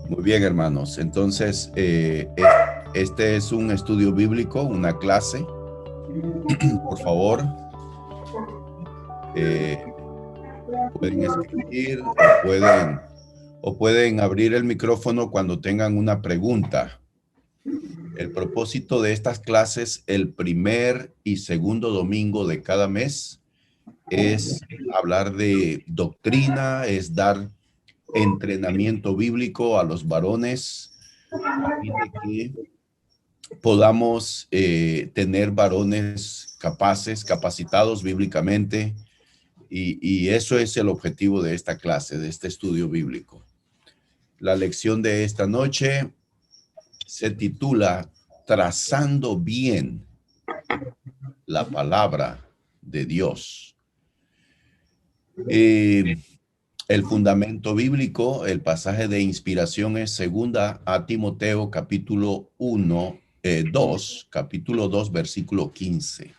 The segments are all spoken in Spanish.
Muy bien, hermanos. Entonces, este es un estudio bíblico, una clase. Por favor, pueden escribir o pueden abrir el micrófono cuando tengan una pregunta. El propósito de estas clases, el primer y segundo domingo de cada mes, es hablar de doctrina, es dar entrenamiento bíblico a los varones, a fin de que podamos tener varones capaces, capacitados bíblicamente, y eso es el objetivo de esta clase, de este estudio bíblico. La lección de esta noche se titula Trazando bien la palabra de Dios. El fundamento bíblico, el pasaje de inspiración es segunda a Timoteo capítulo 2, versículo 15.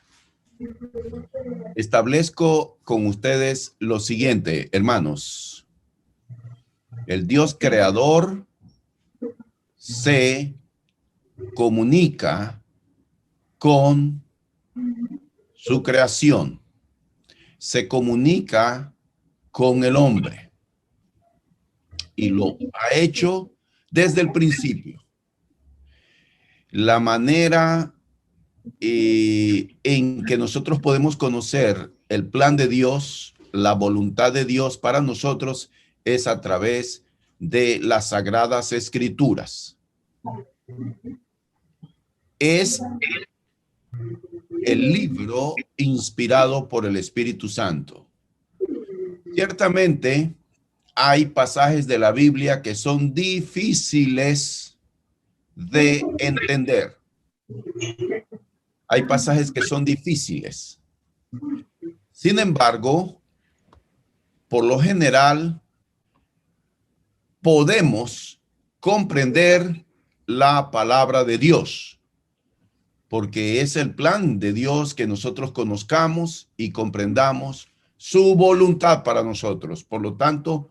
Establezco con ustedes lo siguiente, hermanos. El Dios creador se comunica con su creación. Se comunica con el hombre. Y lo ha hecho desde el principio. La manera en que nosotros podemos conocer el plan de Dios, la voluntad de Dios para nosotros, es a través de las Sagradas Escrituras. Es el libro inspirado por el Espíritu Santo. Ciertamente, hay pasajes de la Biblia que son difíciles de entender. Hay pasajes que son difíciles. Sin embargo, por lo general, podemos comprender la palabra de Dios, porque es el plan de Dios que nosotros conozcamos y comprendamos su voluntad para nosotros. Por lo tanto,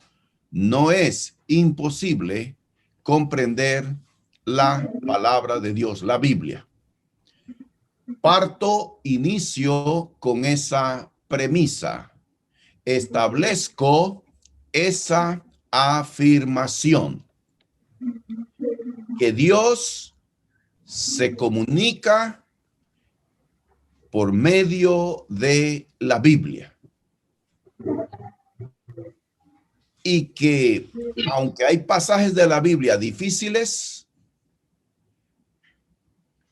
no es imposible comprender la palabra de Dios, la Biblia. Inicio con esa premisa. Establezco esa afirmación. Que Dios se comunica por medio de la Biblia. Y que aunque hay pasajes de la Biblia difíciles,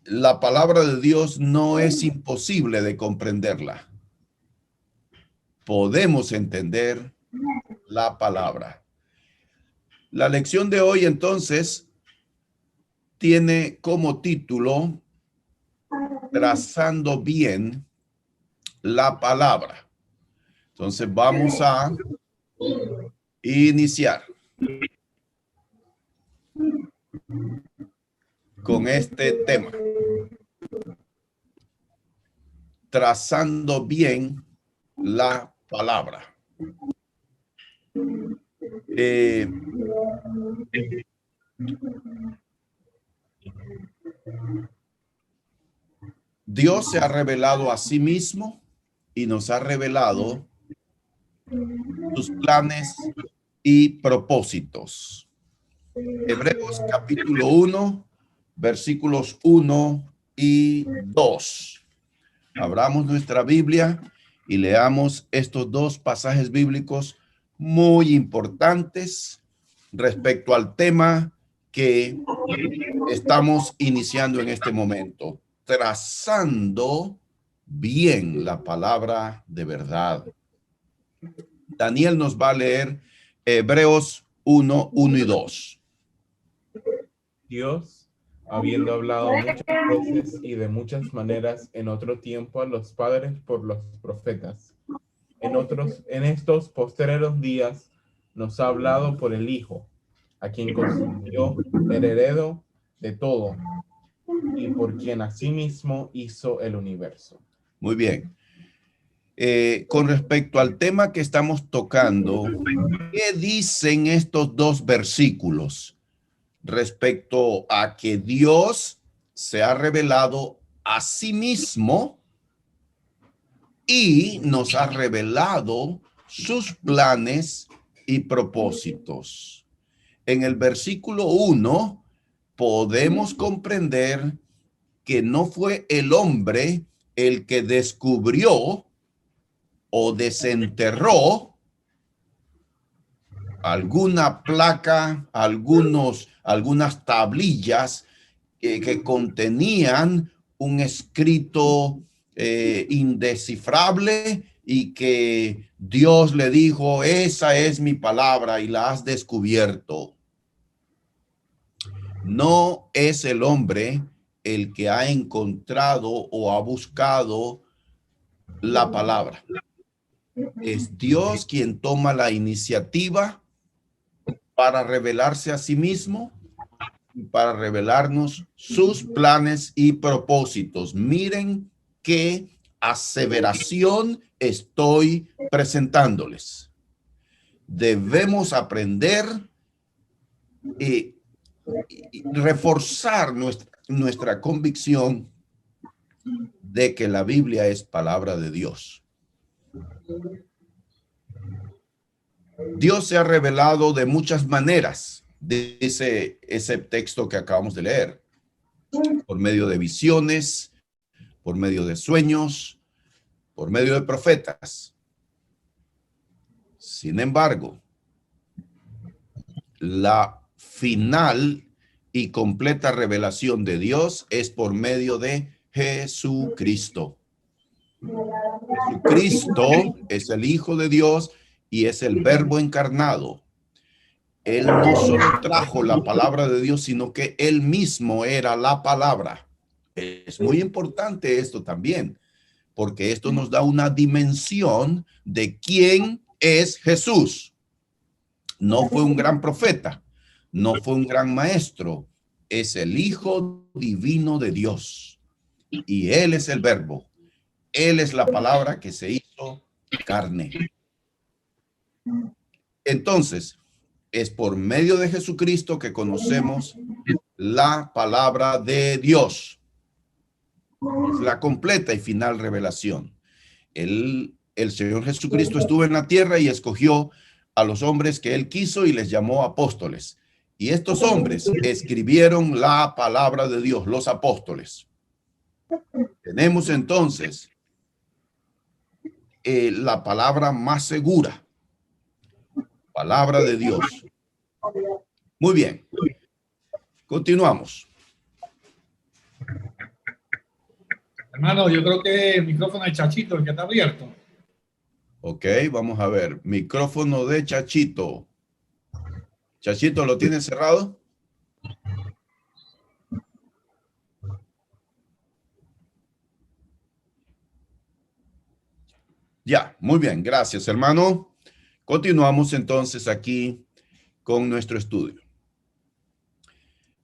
la palabra de Dios no es imposible de comprenderla. Podemos entender la palabra. La lección de hoy, entonces, tiene como título Trazando bien la palabra. Entonces, vamos a iniciar con este tema. Trazando bien la palabra. Dios se ha revelado a sí mismo y nos ha revelado sus planes y propósitos. Hebreos capítulo 1, versículos 1 y 2. Abramos nuestra Biblia y leamos estos dos pasajes bíblicos muy importantes respecto al tema que estamos iniciando en este momento. Trazando bien la palabra de verdad. Daniel nos va a leer Hebreos 1, 1 y 2. Dios, habiendo hablado muchas veces y de muchas maneras en otro tiempo a los padres por los profetas, en estos postreros días nos ha hablado por el Hijo, a quien constituyó heredero de todo y por quien asimismo hizo el universo. Muy bien. Con respecto al tema que estamos tocando, ¿qué dicen estos dos versículos? respecto a que Dios se ha revelado a sí mismo y nos ha revelado sus planes y propósitos. En el versículo 1 podemos comprender que no fue el hombre el que descubrió o desenterró alguna placa, algunas tablillas que contenían un escrito indescifrable y que Dios le dijo, esa es mi palabra y la has descubierto. No es el hombre el que ha encontrado o ha buscado la palabra. Es Dios quien toma la iniciativa para revelarse a sí mismo y para revelarnos sus planes y propósitos. Miren qué aseveración estoy presentándoles. Debemos aprender y reforzar nuestra convicción de que la Biblia es palabra de Dios. Dios se ha revelado de muchas maneras, dice ese texto que acabamos de leer, por medio de visiones, por medio de sueños, por medio de profetas. Sin embargo, la final y completa revelación de Dios es por medio de Jesucristo. Jesucristo es el Hijo de Dios y es el Verbo encarnado. Él no solo trajo la palabra de Dios, sino que él mismo era la palabra. Es muy importante esto también, porque esto nos da una dimensión de quién es Jesús. No fue un gran profeta, no fue un gran maestro, es el Hijo divino de Dios. Y él es el Verbo. Él es la palabra que se hizo carne. Entonces, es por medio de Jesucristo que conocemos la palabra de Dios. Es la completa y final revelación. El Señor Jesucristo estuvo en la tierra y escogió a los hombres que él quiso y les llamó apóstoles. Y estos hombres escribieron la palabra de Dios, los apóstoles. Tenemos entonces la palabra más segura, palabra de Dios. Muy bien. Continuamos. Hermano, yo creo que el micrófono de Chachito, el que está abierto. Ok, vamos a ver. Micrófono de Chachito. Chachito, ¿lo tiene cerrado? Ya, muy bien. Gracias, hermano. Continuamos entonces aquí con nuestro estudio.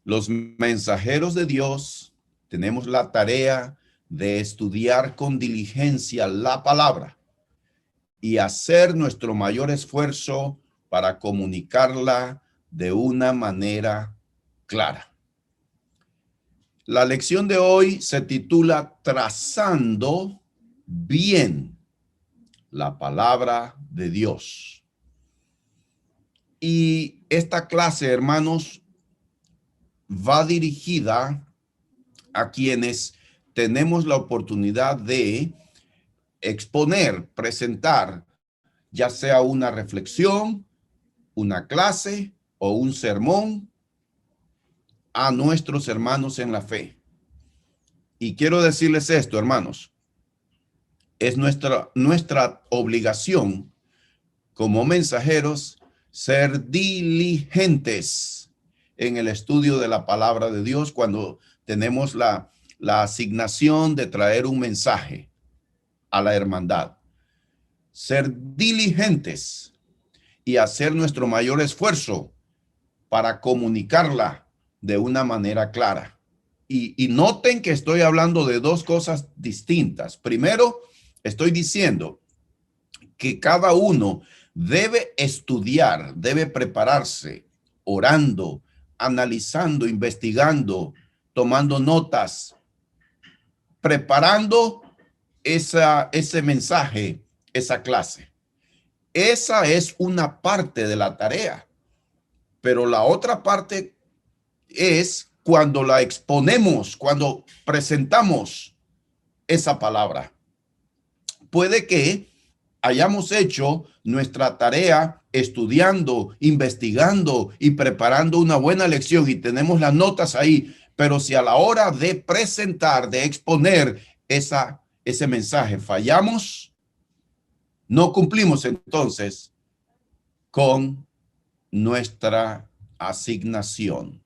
Los mensajeros de Dios tenemos la tarea de estudiar con diligencia la palabra y hacer nuestro mayor esfuerzo para comunicarla de una manera clara. La lección de hoy se titula Trazando bien la palabra de Dios. Y esta clase, hermanos, va dirigida a quienes tenemos la oportunidad de exponer, presentar, ya sea una reflexión, una clase o un sermón a nuestros hermanos en la fe. Y quiero decirles esto, hermanos, es nuestra obligación como mensajeros ser diligentes en el estudio de la palabra de Dios cuando tenemos la asignación de traer un mensaje a la hermandad. Ser diligentes y hacer nuestro mayor esfuerzo para comunicarla de una manera clara. Y noten que estoy hablando de dos cosas distintas. Primero, estoy diciendo que cada uno debe estudiar, debe prepararse, orando, analizando, investigando, tomando notas, preparando ese mensaje, esa clase. Esa es una parte de la tarea, pero la otra parte es cuando la exponemos, cuando presentamos esa palabra. Puede que hayamos hecho nuestra tarea estudiando, investigando y preparando una buena lección y tenemos las notas ahí, pero si a la hora de presentar, de exponer ese mensaje fallamos, no cumplimos entonces con nuestra asignación.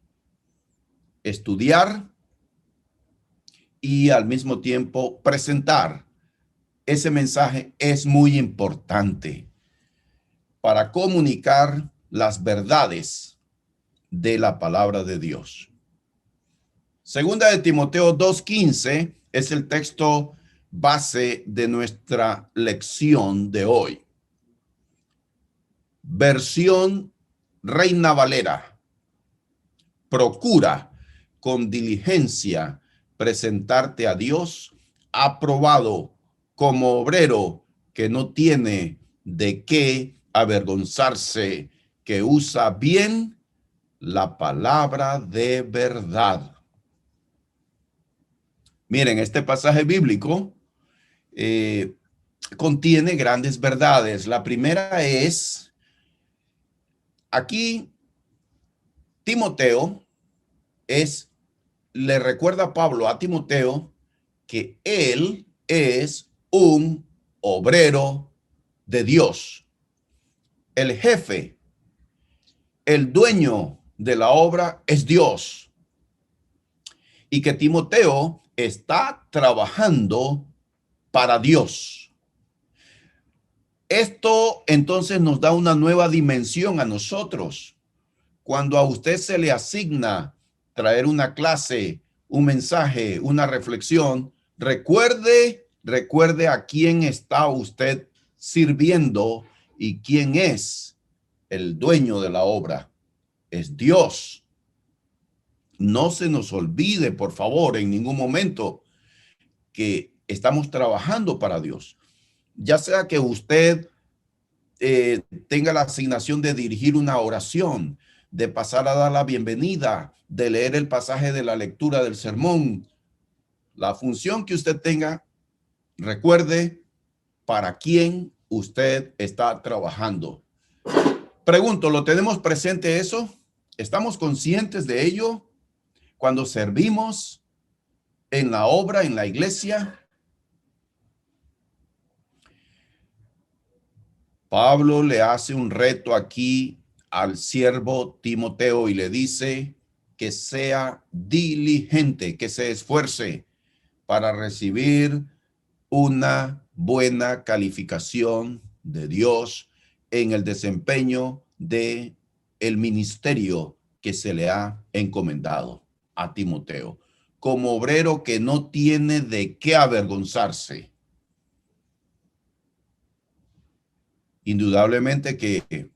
Estudiar y al mismo tiempo presentar ese mensaje es muy importante para comunicar las verdades de la palabra de Dios. Segunda de Timoteo 2:15 es el texto base de nuestra lección de hoy. Versión Reina Valera. Procura con diligencia presentarte a Dios aprobado como obrero que no tiene de qué avergonzarse, que usa bien la palabra de verdad. Miren, este pasaje bíblico contiene grandes verdades. La primera es, aquí Timoteo le recuerda a Pablo a Timoteo que él es un obrero de Dios. El jefe, el dueño de la obra es Dios. Y que Timoteo está trabajando para Dios. Esto entonces nos da una nueva dimensión a nosotros. Cuando a usted se le asigna traer una clase, un mensaje, una reflexión, recuerde a quién está usted sirviendo y quién es el dueño de la obra. Es Dios. No se nos olvide, por favor, en ningún momento que estamos trabajando para Dios. Ya sea que usted tenga la asignación de dirigir una oración, de pasar a dar la bienvenida, de leer el pasaje de la lectura del sermón, la función que usted tenga, recuerde para quién usted está trabajando. Pregunto, ¿lo tenemos presente eso? ¿Estamos conscientes de ello cuando servimos en la obra, en la iglesia? Pablo le hace un reto aquí al siervo Timoteo y le dice que sea diligente, que se esfuerce para recibir una buena calificación de Dios en el desempeño de el ministerio que se le ha encomendado a Timoteo, como obrero que no tiene de qué avergonzarse. Indudablemente que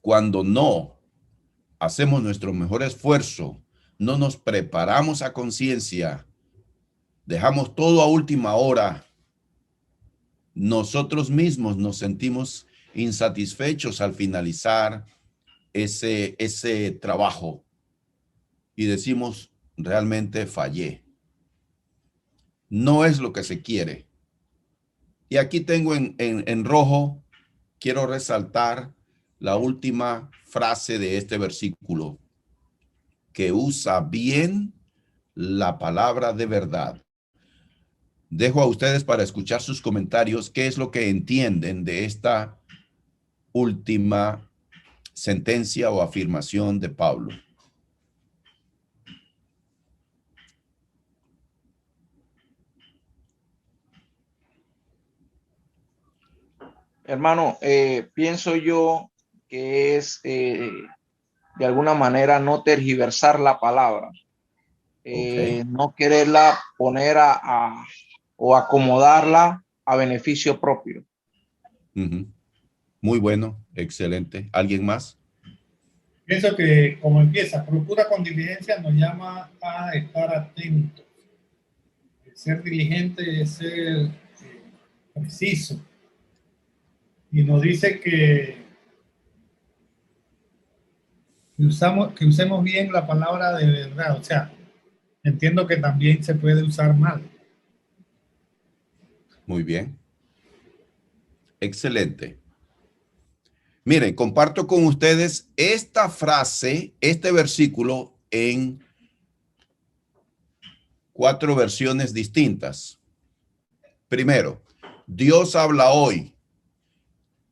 cuando no hacemos nuestro mejor esfuerzo, no nos preparamos a conciencia, dejamos todo a última hora, nosotros mismos nos sentimos insatisfechos al finalizar ese trabajo y decimos, realmente fallé. No es lo que se quiere. Y aquí tengo en rojo, quiero resaltar la última frase de este versículo, que usa bien la palabra de verdad. Dejo a ustedes para escuchar sus comentarios, qué es lo que entienden de esta última sentencia o afirmación de Pablo. Hermano, pienso yo que es de alguna manera no tergiversar la palabra, no quererla poner o acomodarla a beneficio propio. Muy bueno, excelente. ¿Alguien más? Pienso que como empieza, procura con diligencia, nos llama a estar atentos. Ser diligente es ser preciso. Y nos dice que usemos bien la palabra de verdad. O sea, entiendo que también se puede usar mal. Muy bien. Excelente. Miren, comparto con ustedes esta frase, este versículo en 4 versiones distintas. Primero, Dios habla hoy.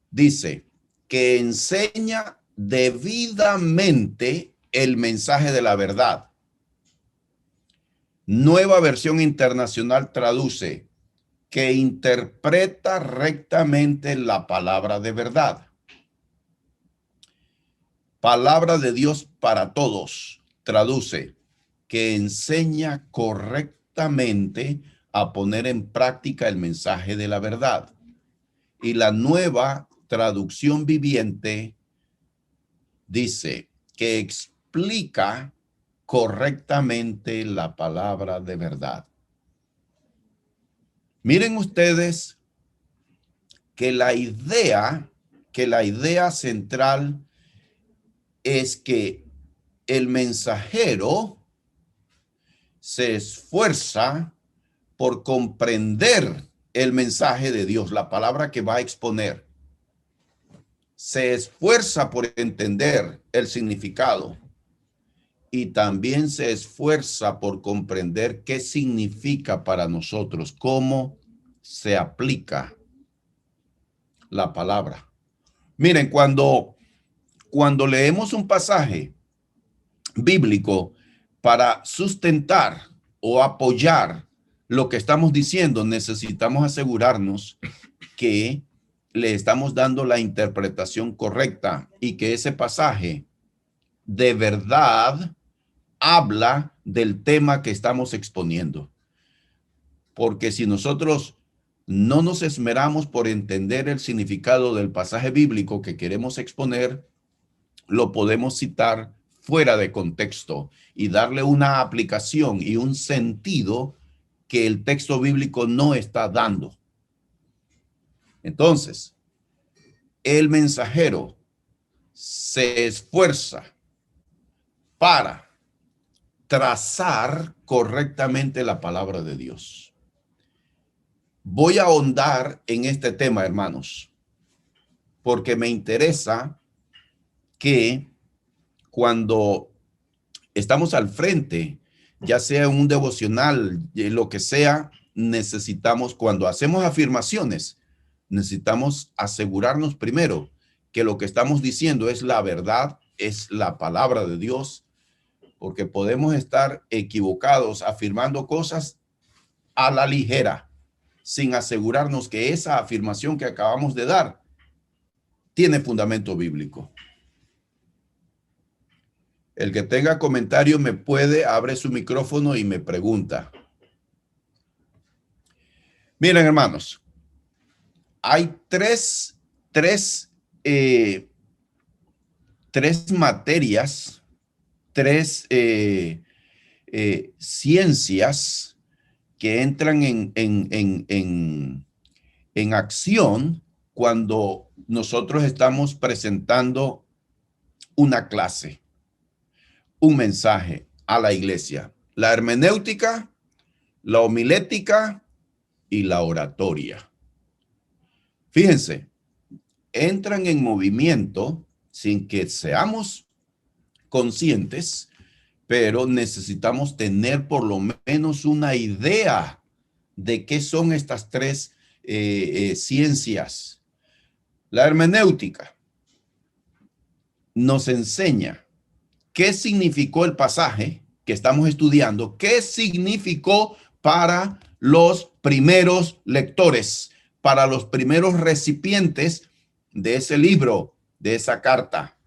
Dice que enseña debidamente el mensaje de la verdad. Nueva versión internacional traduce que interpreta rectamente la palabra de verdad. Palabra de Dios para todos traduce que enseña correctamente a poner en práctica el mensaje de la verdad. Y la nueva traducción viviente dice que explica correctamente la palabra de verdad. Miren ustedes que la idea central es que el mensajero se esfuerza por comprender el mensaje de Dios, la palabra que va a exponer. Se esfuerza por entender el significado y también se esfuerza por comprender qué significa para nosotros, cómo se aplica la palabra. Miren, cuando leemos un pasaje bíblico para sustentar o apoyar lo que estamos diciendo, necesitamos asegurarnos que le estamos dando la interpretación correcta y que ese pasaje de verdad habla del tema que estamos exponiendo. Porque si nosotros no nos esmeramos por entender el significado del pasaje bíblico que queremos exponer, lo podemos citar fuera de contexto y darle una aplicación y un sentido que el texto bíblico no está dando. Entonces, el mensajero se esfuerza para trazar correctamente la palabra de Dios. Voy a ahondar en este tema, hermanos, porque me interesa que cuando estamos al frente, ya sea en un devocional, lo que sea, necesitamos, cuando hacemos afirmaciones, necesitamos asegurarnos primero que lo que estamos diciendo es la verdad, es la palabra de Dios, porque podemos estar equivocados afirmando cosas a la ligera, sin asegurarnos que esa afirmación que acabamos de dar tiene fundamento bíblico. El que tenga comentario abre su micrófono y me pregunta. Miren, hermanos, hay tres materias, tres ciencias que entran en acción cuando nosotros estamos presentando una clase, un mensaje a la iglesia: la hermenéutica, la homilética y la oratoria. Fíjense, entran en movimiento sin que seamos conscientes, pero necesitamos tener por lo menos una idea de qué son estas tres ciencias. La hermenéutica nos enseña qué significó el pasaje que estamos estudiando, qué significó para los primeros lectores, para los primeros recipientes de ese libro, de esa carta.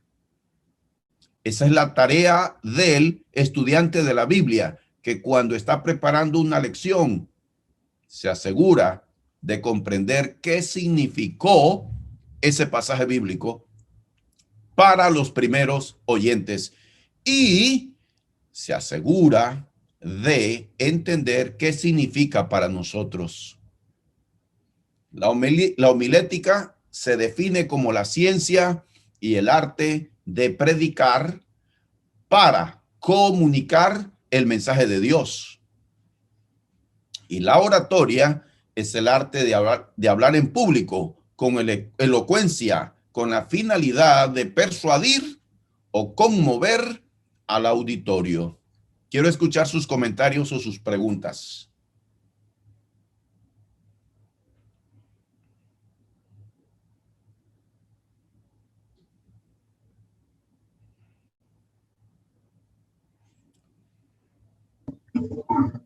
Esa es la tarea del estudiante de la Biblia, que cuando está preparando una lección, se asegura de comprender qué significó ese pasaje bíblico para los primeros oyentes y se asegura de entender qué significa para nosotros. La homilética se define como la ciencia y el arte de predicar para comunicar el mensaje de Dios. Y la oratoria es el arte de hablar en público con elocuencia, con la finalidad de persuadir o conmover al auditorio. Quiero escuchar sus comentarios o sus preguntas.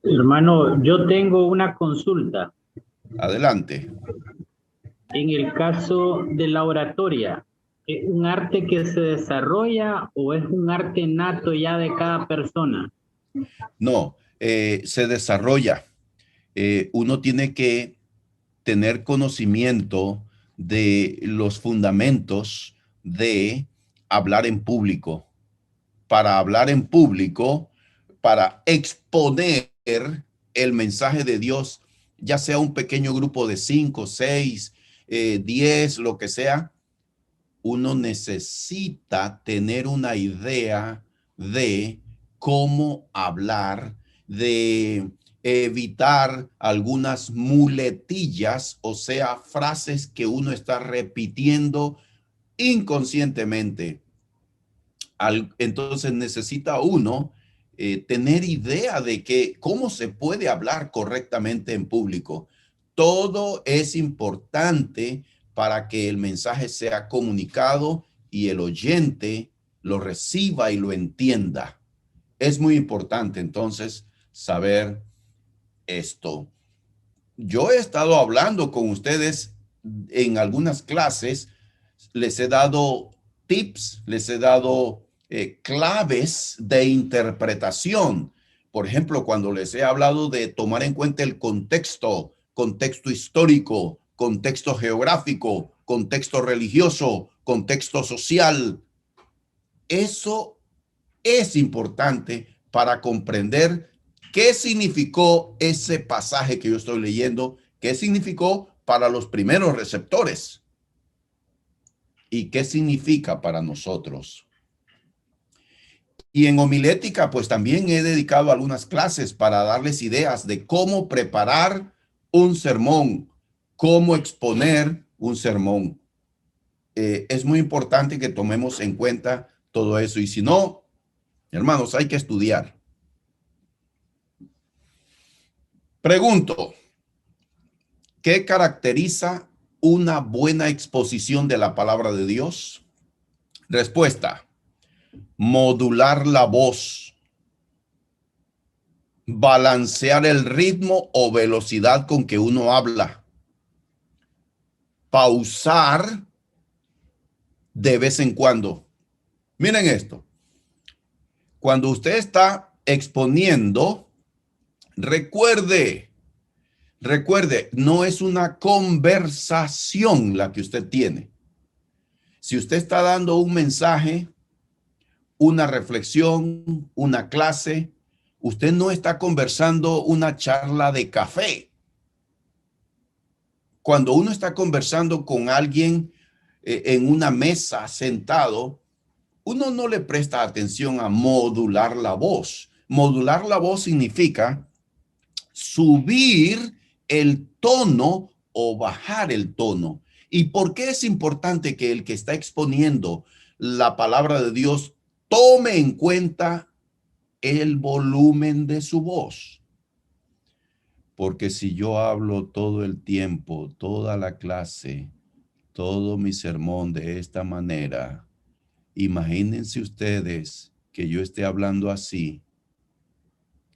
Hermano, yo tengo una consulta. Adelante. En el caso de la oratoria, ¿es un arte que se desarrolla o es un arte nato ya de cada persona? No, se desarrolla. Uno tiene que tener conocimiento de los fundamentos de hablar en público. Para hablar en público, para exponer el mensaje de Dios, ya sea un pequeño grupo de 5, 6, 10, lo que sea, uno necesita tener una idea de cómo hablar, de evitar algunas muletillas, o sea, frases que uno está repitiendo inconscientemente. Entonces necesita uno tener idea de cómo se puede hablar correctamente en público. Todo es importante para que el mensaje sea comunicado y el oyente lo reciba y lo entienda. Es muy importante entonces saber esto. Yo he estado hablando con ustedes en algunas clases, les he dado tips, les he dado claves de interpretación. Por ejemplo, cuando les he hablado de tomar en cuenta el contexto histórico, contexto geográfico, contexto religioso, contexto social. Eso es importante para comprender qué significó ese pasaje que yo estoy leyendo, qué significó para los primeros receptores y qué significa para nosotros. Y en homilética, pues también he dedicado algunas clases para darles ideas de cómo preparar un sermón, cómo exponer un sermón. Es muy importante que tomemos en cuenta todo eso. Y si no, hermanos, hay que estudiar. Pregunto, ¿qué caracteriza una buena exposición de la palabra de Dios? Respuesta: modular la voz, balancear el ritmo o velocidad con que uno habla, pausar de vez en cuando. Miren esto. Cuando usted está exponiendo, recuerde, no es una conversación la que usted tiene. Si usted está dando un mensaje, una reflexión, una clase, usted no está conversando una charla de café. Cuando uno está conversando con alguien en una mesa sentado, uno no le presta atención a modular la voz. Modular la voz significa subir el tono o bajar el tono. ¿Y por qué es importante que el que está exponiendo la palabra de Dios tome en cuenta el volumen de su voz? Porque si yo hablo todo el tiempo, toda la clase, todo mi sermón de esta manera, imagínense ustedes que yo esté hablando así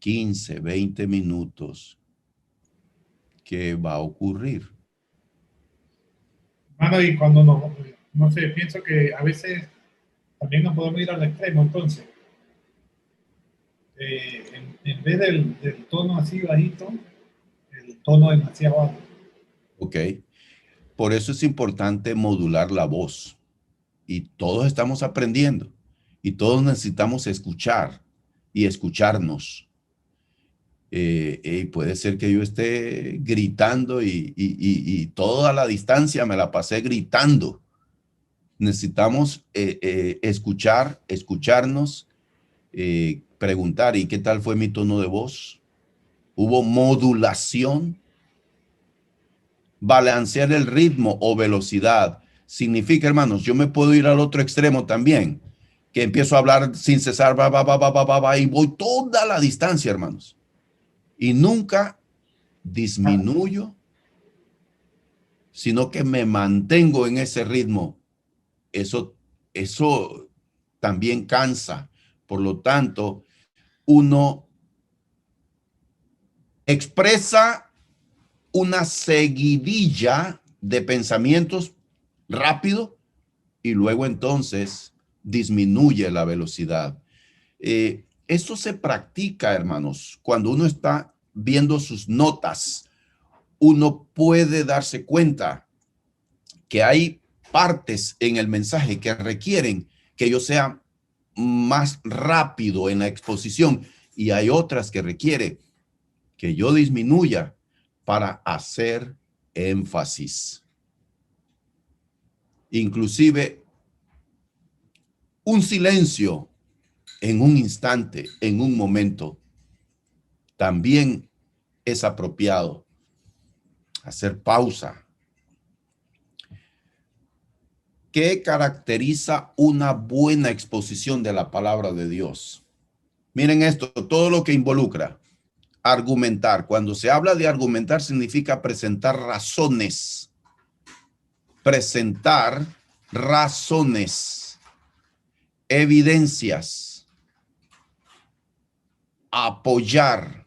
15, 20 minutos. ¿Qué va a ocurrir? Bueno, y cuando no sé, pienso que a veces también nos podemos ir al extremo, entonces, en vez del tono así bajito, el tono demasiado alto. Ok. Por eso es importante modular la voz. y todos estamos aprendiendo y todos necesitamos escuchar y escucharnos. Y puede ser que yo esté gritando y toda la distancia me la pasé gritando. Necesitamos escucharnos, preguntar, ¿y qué tal fue mi tono de voz? ¿Hubo modulación? Balancear el ritmo o velocidad. Significa, hermanos, yo me puedo ir al otro extremo también, que empiezo a hablar sin cesar, y voy toda la distancia, hermanos. Y nunca disminuyo, sino que me mantengo en ese ritmo. Eso también cansa. Por lo tanto, uno expresa una seguidilla de pensamientos rápido y luego entonces disminuye la velocidad. Esto se practica, hermanos. Cuando uno está viendo sus notas, uno puede darse cuenta que hay partes en el mensaje que requieren que yo sea más rápido en la exposición y hay otras que requiere que yo disminuya para hacer énfasis. Inclusive un silencio en un instante, en un momento, también es apropiado. Hacer pausa. ¿Qué caracteriza una buena exposición de la palabra de Dios? Miren esto, todo lo que involucra argumentar. Cuando se habla de argumentar significa presentar razones. Presentar razones, evidencias, apoyar,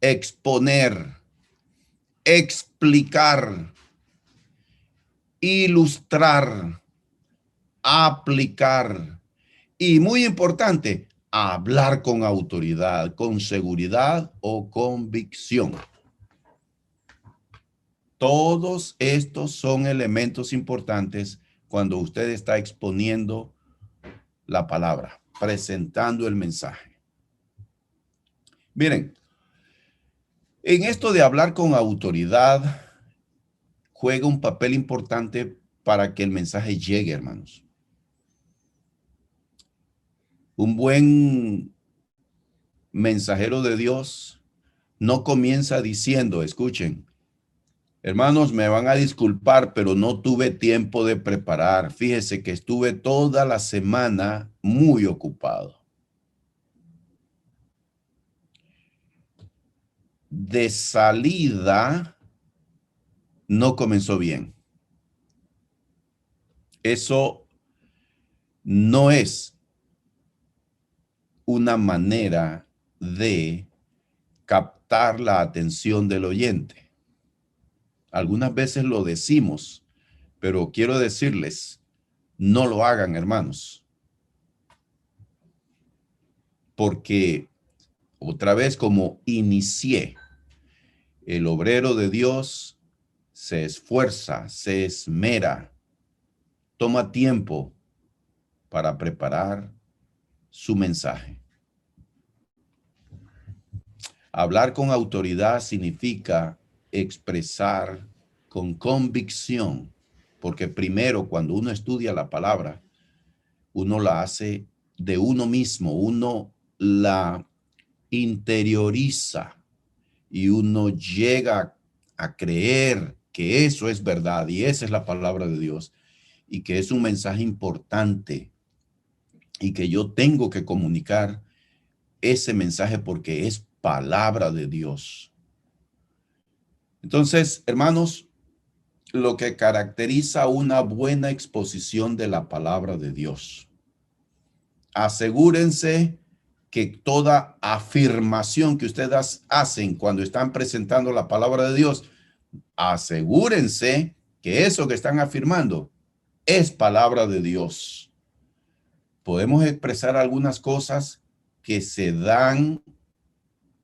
exponer, explicar, ilustrar, aplicar y, muy importante, hablar con autoridad, con seguridad o convicción. Todos estos son elementos importantes cuando usted está exponiendo la palabra, presentando el mensaje. Miren, en esto de hablar con autoridad, juega un papel importante para que el mensaje llegue, hermanos. Un buen mensajero de Dios no comienza diciendo, escuchen, hermanos, me van a disculpar, pero no tuve tiempo de preparar. Fíjese que estuve toda la semana muy ocupado. De salida, no comenzó bien. Eso no es una manera de captar la atención del oyente. Algunas veces lo decimos, pero quiero decirles, no lo hagan, hermanos. Porque, otra vez, como inicié, el obrero de Dios se esfuerza, se esmera, toma tiempo para preparar su mensaje. Hablar con autoridad significa expresar con convicción, porque primero, cuando uno estudia la palabra, uno la hace de uno mismo, uno la interioriza y uno llega a creer que eso es verdad y esa es la palabra de Dios y que es un mensaje importante y que yo tengo que comunicar ese mensaje porque es palabra de Dios. Entonces, hermanos, lo que caracteriza una buena exposición de la palabra de Dios. Asegúrense que toda afirmación que ustedes hacen cuando están presentando la palabra de Dios, asegúrense que eso que están afirmando es palabra de Dios. Podemos expresar algunas cosas que se dan,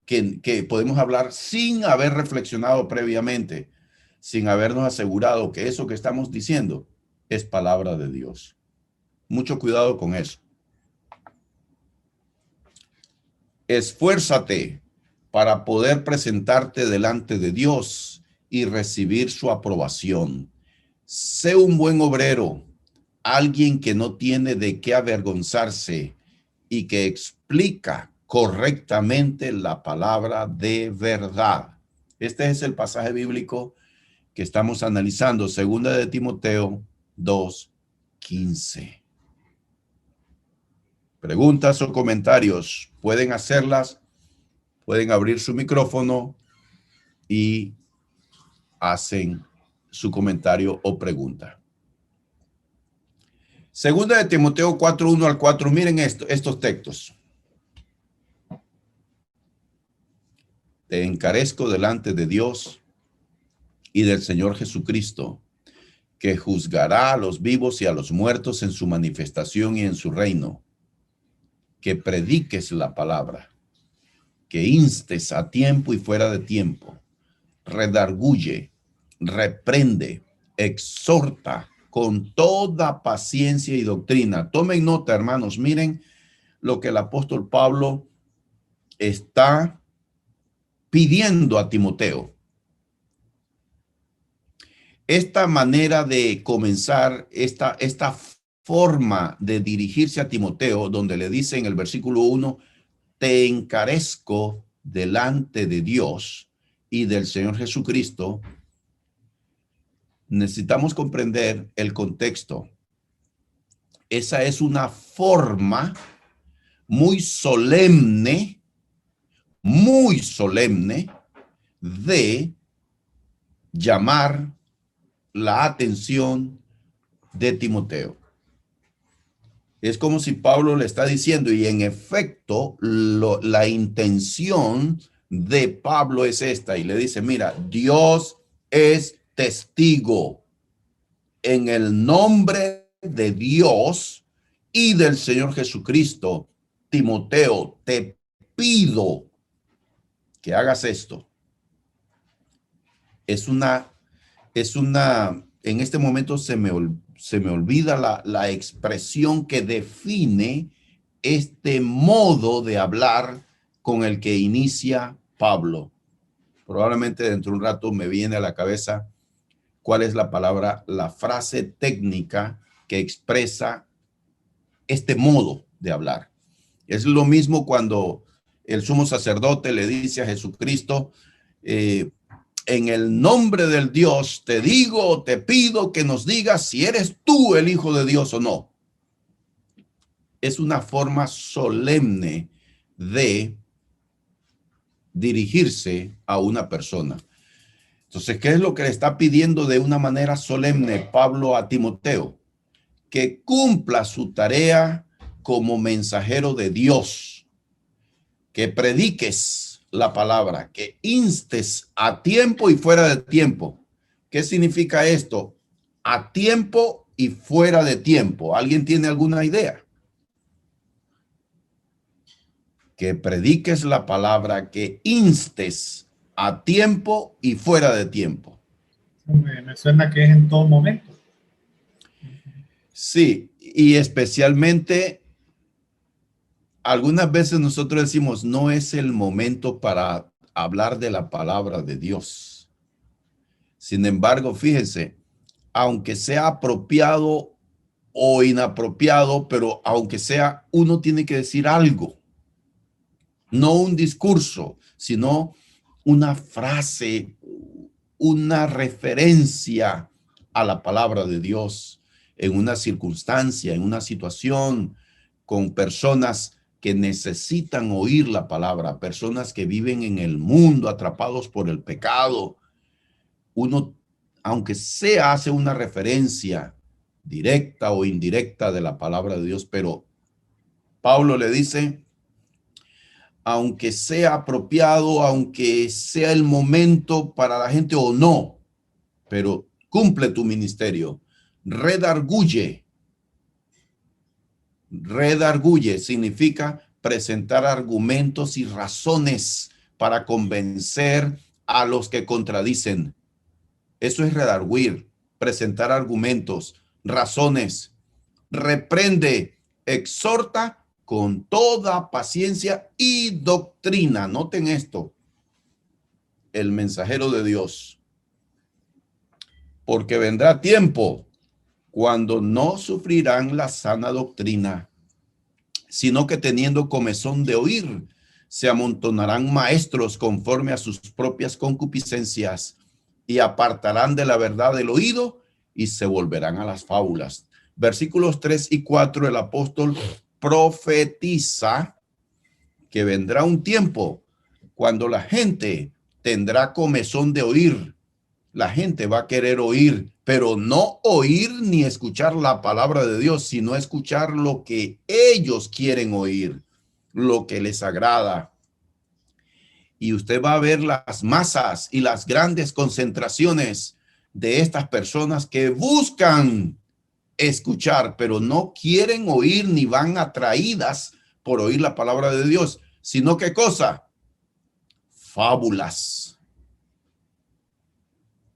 que podemos hablar sin haber reflexionado previamente, sin habernos asegurado que eso que estamos diciendo es palabra de Dios. Mucho cuidado con eso. Esfuérzate para poder presentarte delante de Dios y recibir su aprobación. Sé un buen obrero, alguien que no tiene de qué avergonzarse y que explica correctamente la palabra de verdad. Este es el pasaje bíblico que estamos analizando, 2 de Timoteo 2:15. Preguntas o comentarios, pueden hacerlas, pueden abrir su micrófono y hacen su comentario o pregunta. 2 de Timoteo 4:1 al 4, miren estos textos. Te encarezco delante de Dios y del Señor Jesucristo, que juzgará a los vivos y a los muertos en su manifestación y en su reino. Que prediques la palabra, que instes a tiempo y fuera de tiempo, redarguye, reprende, exhorta con toda paciencia y doctrina. Tomen nota, hermanos, miren lo que el apóstol Pablo está pidiendo a Timoteo. Esta manera de comenzar, esta forma de dirigirse a Timoteo, donde le dice en el versículo 1, te encarezco delante de Dios y del Señor Jesucristo. Necesitamos comprender el contexto. Esa es una forma muy solemne de llamar la atención de Timoteo. Es como si Pablo le está diciendo, y en efecto, la intención de Pablo es esta, y le dice, mira, Dios es testigo. En el nombre de Dios y del Señor Jesucristo, Timoteo, te pido que hagas esto. En este momento se me olvida la expresión que define este modo de hablar con el que inicia Pablo. Probablemente dentro de un rato me viene a la cabeza cuál es la frase técnica que expresa este modo de hablar. Es lo mismo cuando el sumo sacerdote le dice a Jesucristo, en el nombre del Dios te digo, te pido que nos digas si eres tú el Hijo de Dios o no. Es una forma solemne de dirigirse a una persona. Entonces, ¿qué es lo que le está pidiendo de una manera solemne Pablo a Timoteo? Que cumpla su tarea como mensajero de Dios, que prediques la palabra, que instes a tiempo y fuera de tiempo. ¿Qué significa esto? A tiempo y fuera de tiempo. ¿Alguien tiene alguna idea? Que prediques la palabra, que instes a tiempo y fuera de tiempo. Me suena que es en todo momento. Sí, y especialmente algunas veces nosotros decimos, no es el momento para hablar de la palabra de Dios. Sin embargo, fíjense, aunque sea apropiado o inapropiado, pero aunque sea, uno tiene que decir algo. No un discurso, sino una frase, una referencia a la palabra de Dios en una circunstancia, en una situación, con personas que necesitan oír la palabra, personas que viven en el mundo atrapados por el pecado. Uno, aunque sea, hace una referencia directa o indirecta de la palabra de Dios, pero Pablo le dice, aunque sea apropiado, aunque sea el momento para la gente o no, pero cumple tu ministerio. Redarguye. Redarguye significa presentar argumentos y razones para convencer a los que contradicen. Eso es redarguir, presentar argumentos, razones, reprende, exhorta con toda paciencia y doctrina. Noten esto, el mensajero de Dios. Porque vendrá tiempo cuando no sufrirán la sana doctrina, sino que teniendo comezón de oír, se amontonarán maestros conforme a sus propias concupiscencias y apartarán de la verdad el oído y se volverán a las fábulas. Versículos 3 y 4, el apóstol profetiza que vendrá un tiempo cuando la gente tendrá comezón de oír. La gente va a querer oír, pero no oír ni escuchar la palabra de Dios, sino escuchar lo que ellos quieren oír, lo que les agrada. Y usted va a ver las masas y las grandes concentraciones de estas personas que buscan escuchar, pero no quieren oír ni van atraídas por oír la palabra de Dios, sino ¿qué cosa? Fábulas.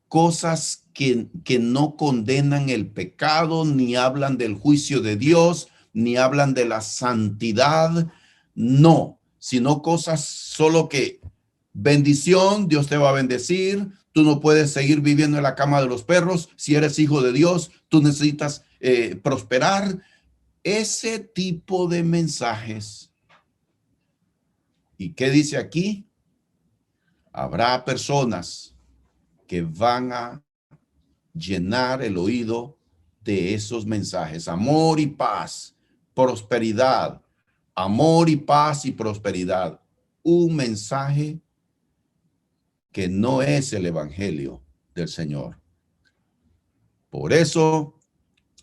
Cosas que no condenan el pecado, ni hablan del juicio de Dios, ni hablan de la santidad, no, sino cosas solo que bendición, Dios te va a bendecir, tú no puedes seguir viviendo en la cama de los perros, si eres hijo de Dios, tú necesitas prosperar, ese tipo de mensajes. ¿Y qué dice aquí? Habrá personas que van a llenar el oído de esos mensajes. Amor y paz, prosperidad, amor y paz y prosperidad. Un mensaje que no es el evangelio del Señor. Por eso,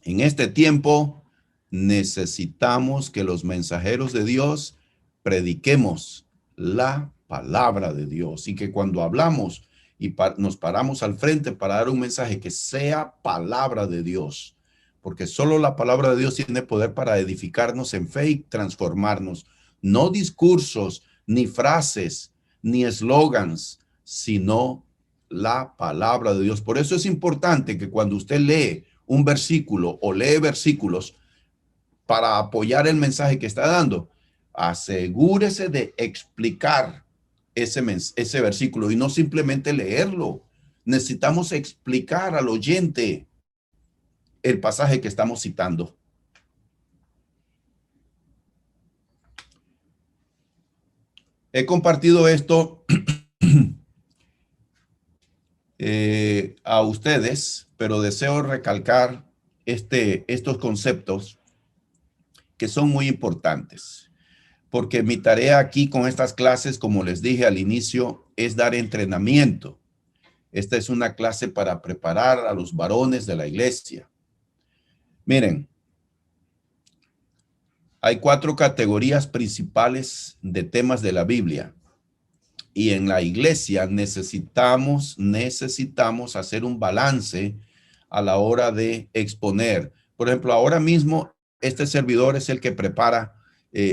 en este tiempo, necesitamos que los mensajeros de Dios prediquemos la palabra de Dios y que cuando hablamos y nos paramos al frente para dar un mensaje que sea palabra de Dios, porque solo la palabra de Dios tiene poder para edificarnos en fe y transformarnos, no discursos, ni frases, ni eslogans, sino la palabra de Dios. Por eso es importante que cuando usted lee un versículo o lee versículos para apoyar el mensaje que está dando, asegúrese de explicar ese versículo y no simplemente leerlo. Necesitamos explicar al oyente el pasaje que estamos citando. He compartido esto a ustedes, pero deseo recalcar estos conceptos que son muy importantes. Porque mi tarea aquí con estas clases, como les dije al inicio, es dar entrenamiento. Esta es una clase para preparar a los varones de la iglesia. Miren, hay 4 categorías principales de temas de la Biblia. Y en la iglesia necesitamos hacer un balance a la hora de exponer. Por ejemplo, ahora mismo este servidor es el que prepara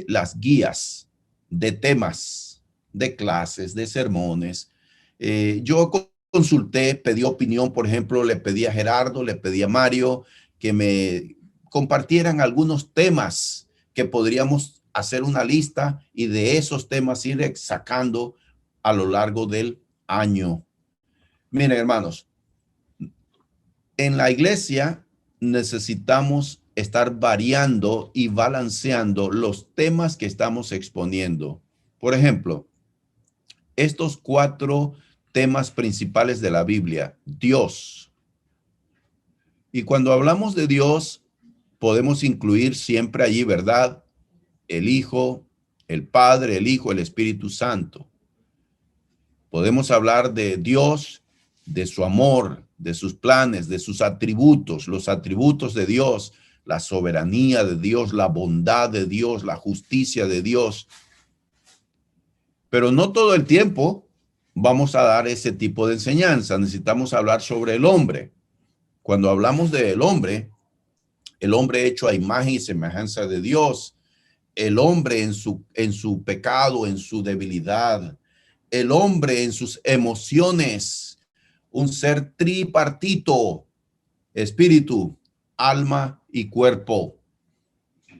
las guías de temas, de clases, de sermones. Yo consulté, pedí opinión, por ejemplo, le pedí a Gerardo, le pedí a Mario que me compartieran algunos temas que podríamos hacer una lista y de esos temas ir sacando a lo largo del año. Miren, hermanos, en la iglesia necesitamos estar variando y balanceando los temas que estamos exponiendo. Por ejemplo, estos 4 temas principales de la Biblia, Dios. Y cuando hablamos de Dios, podemos incluir siempre allí, ¿verdad? El Hijo, el Padre, el Hijo, el Espíritu Santo. Podemos hablar de Dios, de su amor, de sus planes, de sus atributos, los atributos de Dios, la soberanía de Dios, la bondad de Dios, la justicia de Dios. Pero no todo el tiempo vamos a dar ese tipo de enseñanza. Necesitamos hablar sobre el hombre. Cuando hablamos del hombre hecho a imagen y semejanza de Dios, el hombre en su pecado, en su debilidad, el hombre en sus emociones, un ser tripartito, espíritu, alma y cuerpo.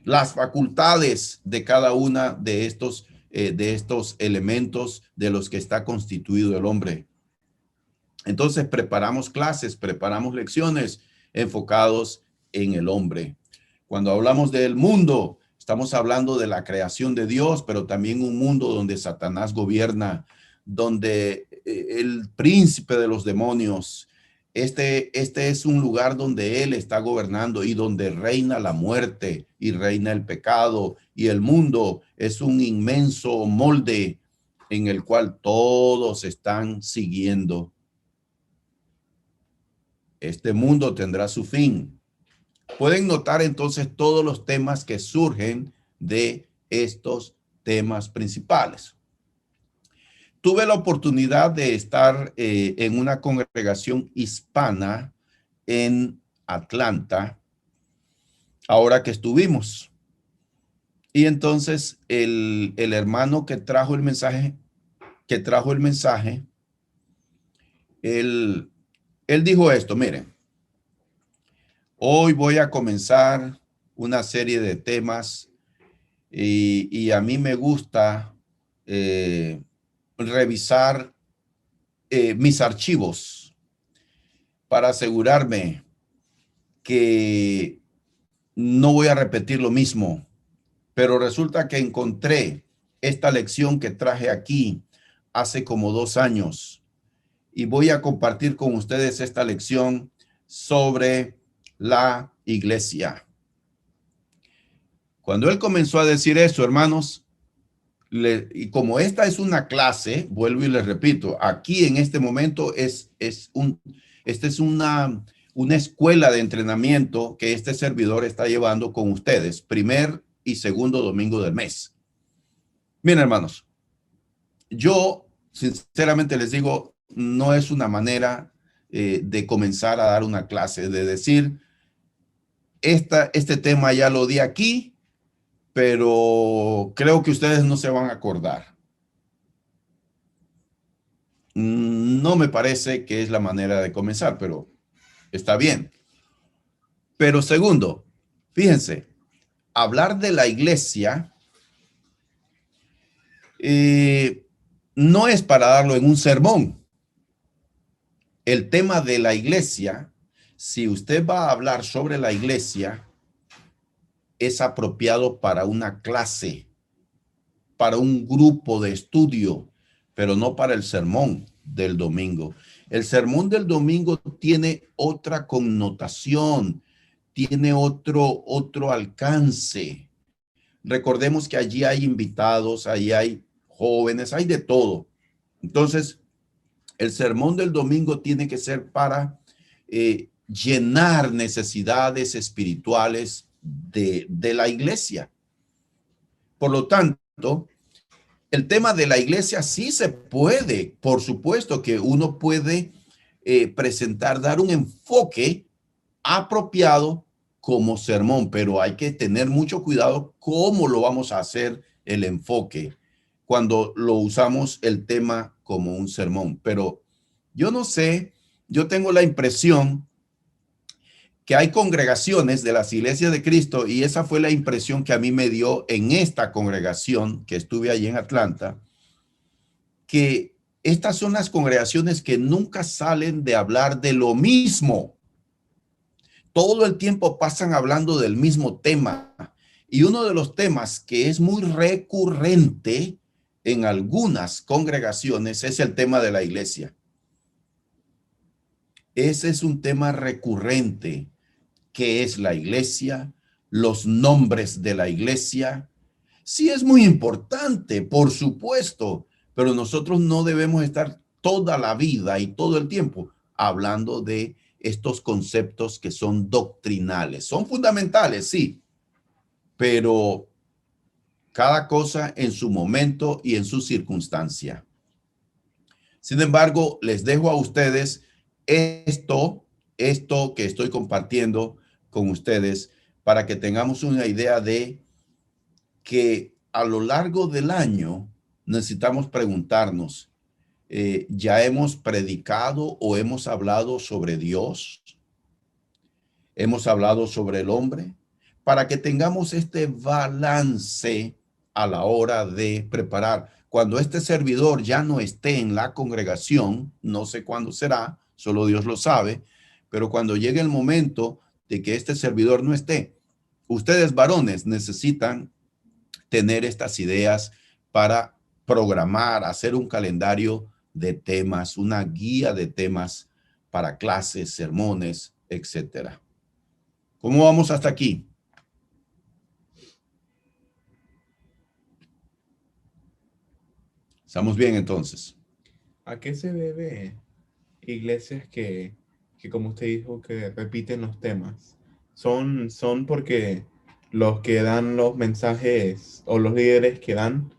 Las facultades de cada una de estos elementos de los que está constituido el hombre. Entonces preparamos clases, preparamos lecciones enfocados en el hombre. Cuando hablamos del mundo, estamos hablando de la creación de Dios, pero también un mundo donde Satanás gobierna, donde el príncipe de los demonios, este es un lugar donde él está gobernando y donde reina la muerte y reina el pecado, y el mundo es un inmenso molde en el cual todos están siguiendo. Este mundo tendrá su fin. Pueden notar entonces todos los temas que surgen de estos temas principales. Tuve la oportunidad de estar en una congregación hispana en Atlanta, ahora que estuvimos. Y entonces el hermano que trajo el mensaje, él dijo esto: miren, hoy voy a comenzar una serie de temas y a mí me gusta revisar mis archivos para asegurarme que no voy a repetir lo mismo. Pero resulta que encontré esta lección que traje aquí hace como 2 años y voy a compartir con ustedes esta lección sobre la iglesia. Cuando él comenzó a decir eso, hermanos, y como esta es una clase, vuelvo y les repito, aquí en este momento esta es una escuela de entrenamiento que este servidor está llevando con ustedes, primer y segundo domingo del mes. Miren, hermanos, yo sinceramente les digo, no es una manera de comenzar a dar una clase, de decir, este tema ya lo di aquí, pero creo que ustedes no se van a acordar. No me parece que es la manera de comenzar, pero está bien. Pero segundo, fíjense, hablar de la iglesia no es para darlo en un sermón. El tema de la iglesia, si usted va a hablar sobre la iglesia, es apropiado para una clase, para un grupo de estudio, pero no para el sermón del domingo. El sermón del domingo tiene otra connotación, tiene otro alcance. Recordemos que allí hay invitados, allí hay jóvenes, hay de todo. Entonces, el sermón del domingo tiene que ser para llenar necesidades espirituales de la iglesia. Por lo tanto, el tema de la iglesia sí se puede, por supuesto que uno puede presentar, dar un enfoque apropiado como sermón, pero hay que tener mucho cuidado cómo lo vamos a hacer el enfoque cuando lo usamos el tema como un sermón. Pero yo no sé, yo tengo la impresión que hay congregaciones de las iglesias de Cristo, y esa fue la impresión que a mí me dio en esta congregación que estuve allí en Atlanta, que estas son las congregaciones que nunca salen de hablar de lo mismo. Todo el tiempo pasan hablando del mismo tema. Y uno de los temas que es muy recurrente en algunas congregaciones es el tema de la iglesia. Ese es un tema recurrente. ¿Qué es la iglesia? Los nombres de la iglesia. Sí, es muy importante, por supuesto, pero nosotros no debemos estar toda la vida y todo el tiempo hablando de estos conceptos que son doctrinales. Son fundamentales, sí, pero cada cosa en su momento y en su circunstancia. Sin embargo, les dejo a ustedes esto que estoy compartiendo con ustedes para que tengamos una idea de que a lo largo del año necesitamos preguntarnos, ¿ya hemos predicado o hemos hablado sobre Dios? hemos hablado sobre el hombre, para que tengamos este balance a la hora de preparar. Cuando este servidor ya no esté en la congregación, no sé cuándo será, solo Dios lo sabe, pero cuando llegue el momento de que este servidor no esté, ustedes varones necesitan tener estas ideas para programar, hacer un calendario de temas, una guía de temas para clases, sermones, etcétera. ¿Cómo vamos hasta aquí? ¿Estamos bien entonces? ¿A qué se debe iglesias que como usted dijo, que repiten los temas? Son porque los que dan los mensajes o los líderes que dan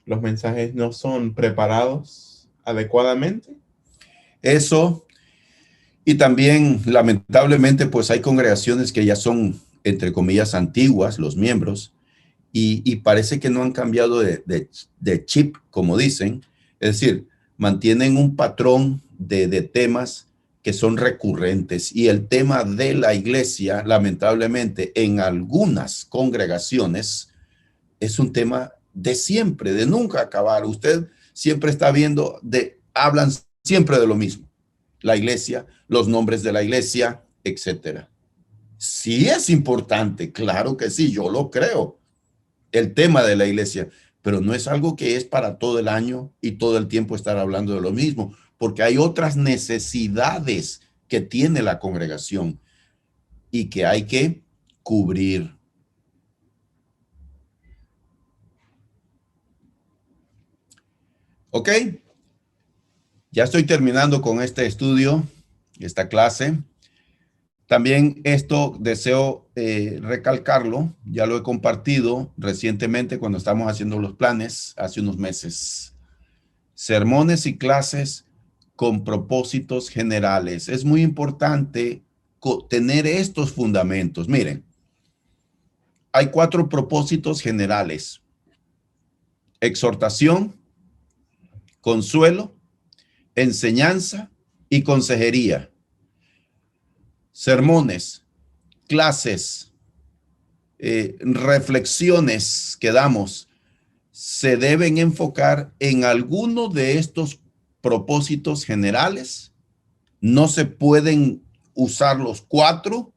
los mensajes no son preparados adecuadamente. Eso, y también lamentablemente pues hay congregaciones que ya son, entre comillas, antiguas, los miembros, y parece que no han cambiado de chip, como dicen. Es decir, mantienen un patrón de temas que son recurrentes, y el tema de la iglesia, lamentablemente, en algunas congregaciones es un tema de siempre, de nunca acabar. Usted siempre está viendo, hablan siempre de lo mismo. La iglesia, los nombres de la iglesia, etcétera. Sí es importante, claro que sí, yo lo creo, el tema de la iglesia, pero no es algo que es para todo el año y todo el tiempo estar hablando de lo mismo, porque hay otras necesidades que tiene la congregación y que hay que cubrir. Ok, ya estoy terminando con este estudio, esta clase. También esto deseo recalcarlo, ya lo he compartido recientemente cuando estamos haciendo los planes hace unos meses. Sermones y clases con propósitos generales. Es muy importante tener estos fundamentos. Miren, hay 4 propósitos generales: exhortación, consuelo, enseñanza y consejería. Sermones, clases, reflexiones que damos se deben enfocar en alguno de estos propósitos generales. No se pueden usar los 4,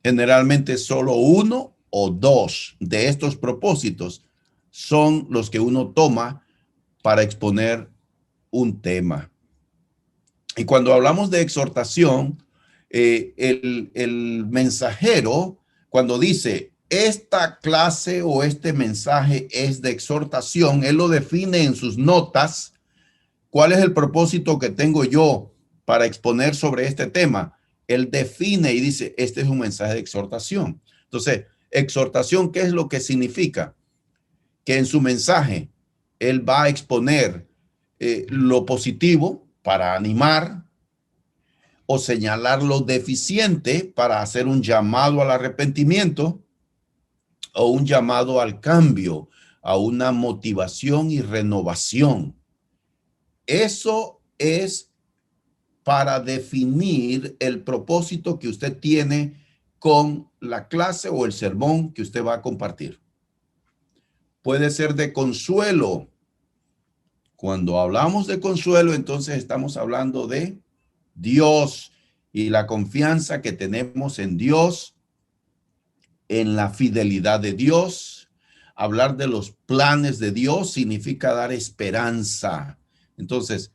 generalmente solo 1 o 2 de estos propósitos son los que uno toma para exponer un tema. Y cuando hablamos de exhortación, el mensajero, cuando dice esta clase o este mensaje es de exhortación, él lo define en sus notas. ¿Cuál es el propósito que tengo yo para exponer sobre este tema? Él define y dice, este es un mensaje de exhortación. Entonces, exhortación, ¿qué es lo que significa? Que en su mensaje él va a exponer lo positivo para animar, o señalar lo deficiente para hacer un llamado al arrepentimiento o un llamado al cambio, a una motivación y renovación. Eso es para definir el propósito que usted tiene con la clase o el sermón que usted va a compartir. Puede ser de consuelo. Cuando hablamos de consuelo, entonces estamos hablando de Dios y la confianza que tenemos en Dios, en la fidelidad de Dios. Hablar de los planes de Dios significa dar esperanza. Entonces,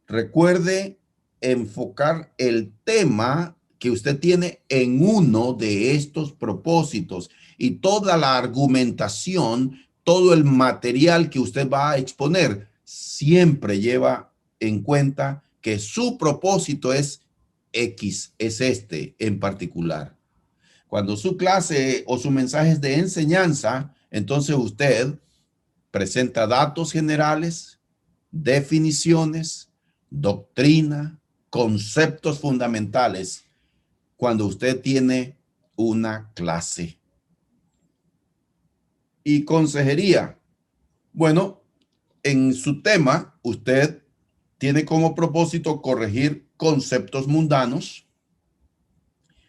recuerde enfocar el tema que usted tiene en uno de estos propósitos, y toda la argumentación, todo el material que usted va a exponer siempre lleva en cuenta que su propósito es X, es este en particular. Cuando su clase o su mensaje es de enseñanza, entonces usted presenta datos generales, definiciones, doctrina, conceptos fundamentales cuando usted tiene una clase. Y consejería. Bueno, en su tema, usted tiene como propósito corregir conceptos mundanos,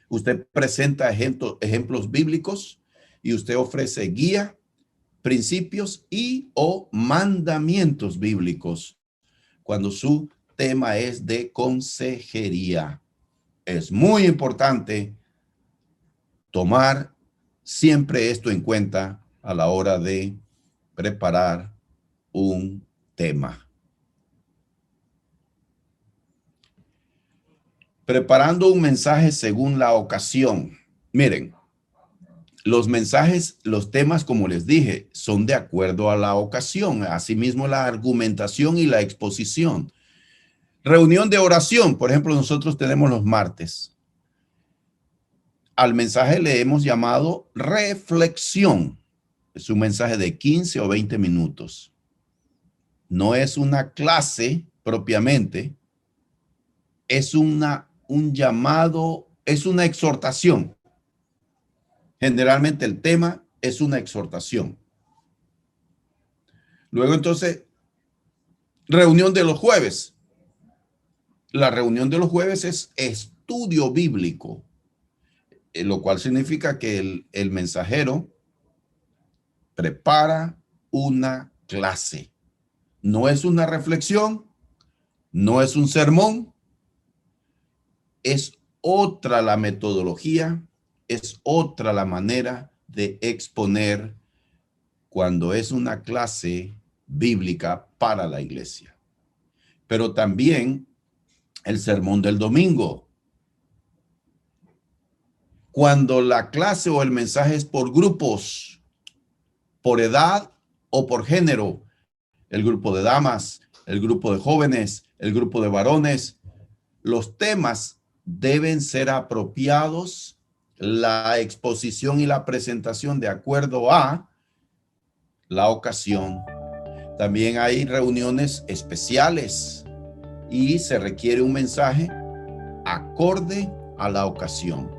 Usted presenta ejemplos bíblicos y usted ofrece guía, principios y o mandamientos bíblicos cuando su tema es de consejería. Es muy importante tomar siempre esto en cuenta a la hora de preparar un tema. Preparando un mensaje según la ocasión. Miren, los mensajes, los temas, como les dije, son de acuerdo a la ocasión. Asimismo, la argumentación y la exposición. Reunión de oración, por ejemplo, nosotros tenemos los martes. Al mensaje le hemos llamado reflexión. Es un mensaje de 15 o 20 minutos. No es una clase propiamente, es un llamado, es una exhortación. Generalmente el tema es una exhortación. Luego entonces, reunión de los jueves. La reunión de los jueves es estudio bíblico, lo cual significa que el mensajero prepara una clase. No es una reflexión, no es un sermón, es otra la metodología, es otra la manera de exponer cuando es una clase bíblica para la iglesia. Pero también el sermón del domingo. Cuando la clase o el mensaje es por grupos, por edad o por género, el grupo de damas, el grupo de jóvenes, el grupo de varones, los temas deben ser apropiados, la exposición y la presentación de acuerdo a la ocasión. También hay reuniones especiales y se requiere un mensaje acorde a la ocasión.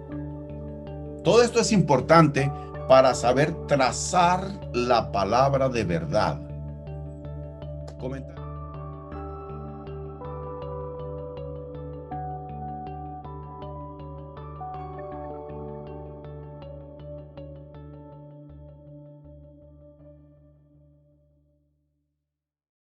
Todo esto es importante para saber trazar la palabra de verdad. Comenta.